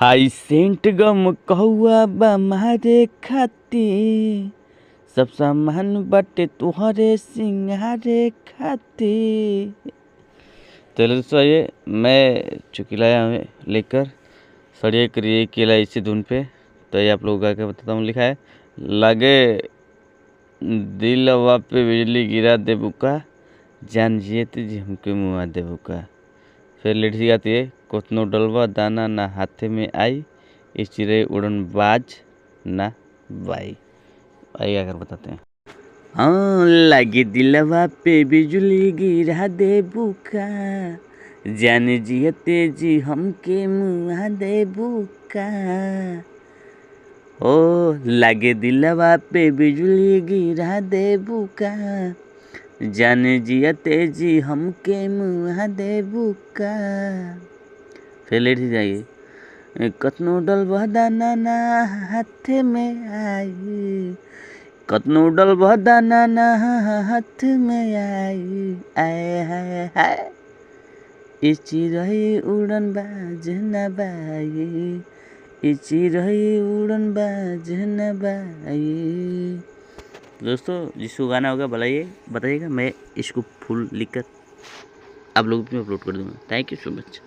High Saint गम कहुआ बा मारे खातिर, सब सामान बाटे तुहरे सिंगारे खातिर। तो दोस्तों ये मैं चुकी लाया हूँ लेकर सड़िए करिए केला इसी धुन पे। तो ये आप लोगों का बताता हूँ, लिखा है लगे दिलवा पे बिजली गिरा दे बुका, जान जिए जी हमके मुआ दे बुका। फिर लेडी गाती है कोतनो डलवा दाना ना हाथे में आई, इस चिड़ै उड़न बाज ना बाई। आइए अगर बताते हैं। हाँ लगे दिलवा पे बिजली गिरा दे बुका, जान जियते जी हमके मुआ दे बुका। ओ लगे दिलवा पे बिजली गिरा दे बुका, जान जियते जी हमके मुआ दे बुका। फिर लेट जाइए कतनो डलवा दाना ना हाथ में आई, कतनो डलवा दाना ना हाथ में आई, आए हाय हाय ई चिड़ै उड़न बाज ना बाई, ई चिड़ै उड़न बाज ना बाई। दोस्तों जिसको गाना होगा बताइएगा, मैं इसको फुल लिखकर आप लोगों पे अपलोड कर दूंगा। Thank you so much.